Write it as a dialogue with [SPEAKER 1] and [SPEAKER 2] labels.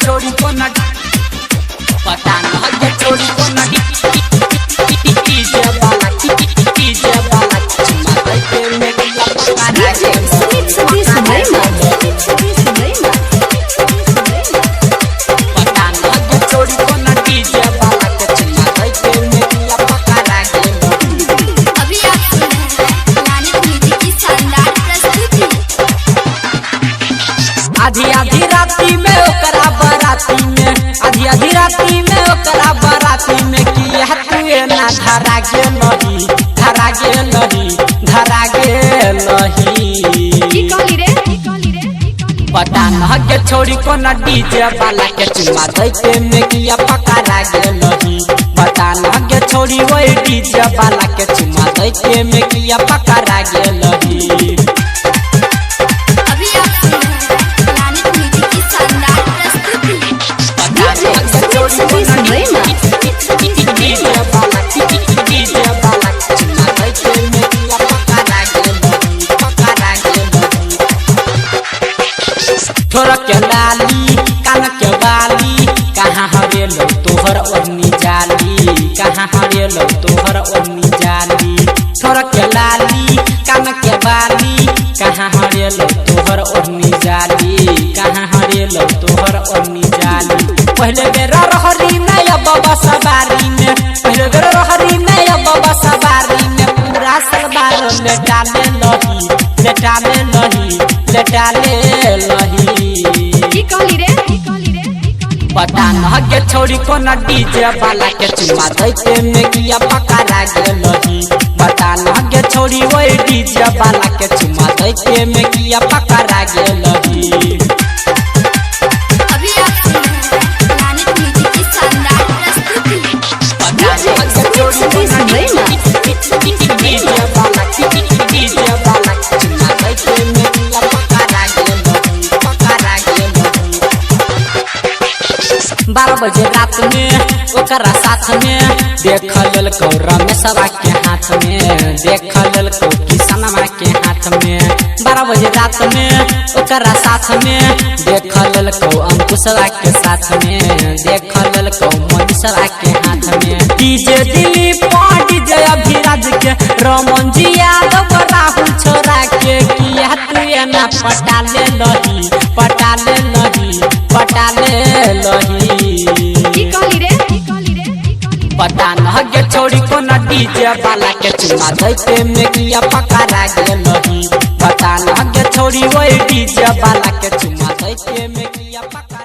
[SPEAKER 1] छोड़ी को न पता न के छोड़ी को न डीजे वाला चुमा के में पका रागे पता न के छोड़ी को न डीजे वाला चुमा के में पका रागे।
[SPEAKER 2] अभी आप सुन रहे हैं लानित म्यूजिक की शानदार प्रस्तुति।
[SPEAKER 1] आधी आधी राती में ओकरा बाराती में आधी राती में ओकरा बाराती में किया तुए ना धरा गेलही पता न के छोड़ी को न डीजे वाला के चुमा दैते में किया पकड़ा गेलही पता न के छोड़ी वही डीजे वाला के चुमा दैते में किया पकड़ा गेलही।
[SPEAKER 2] अभी आप सुन रहे हैं लानित म्यूजिक की शानदार प्रस्तुति।
[SPEAKER 1] पता न के छोड़ी को न डीजे वाला चुमा दैते में किया पकड़ा गेलही। थोड़ा के लाली कान के बाली कहाँ हरेलो तोहर ओढ़नी जाली कहाँ हरेलो तोहर ओढ़नी जाली थोड़ा के लाली कान के बाली कहाँ हरेलो तोहर ओढ़नी जाली कहाँ हरेलो तोहर ओढ़नी जाली। पहले बेर रहरी में बाबा सवारी में पहले बेर रहरी में बाबा सवारी में पूरा सलवार लेटा ले लही पता न के छोड़ी को न डीजे वाला के चुमा दैते में किया पकड़ा गेलही पता न के छोड़ी वही डीजे वाला के चुमा दैते में किया पकड़ा गेलही।
[SPEAKER 2] अभी आप सुन रहे हैं लानित म्यूजिक की शानदार प्रस्तुति।
[SPEAKER 1] पता न के छोड़ी को न डीजे वाला चुमा दैते में किया पकड़ा गेलही 12 बजे रात में ओकरा साथ में देख ललको रमेशवा के हाथ में देख ललको किसनवा के हाथ में 12 बजे रात में ओकरा साथ में देख ललको अंकुशवा के साथ में देख ललको मनीषवा के हाथ में डीजे दिलीप डीजे अभिराज के रमन जी यादव राहुल छोरा के किया तुए ना पटा ले लही पता न के छोड़ी को न डीजे वाला के चुमा दैते में किया पकड़ा गेलही पता न के छोड़ी वही डीजे वाला के चुमा दैते में किया पकड़ा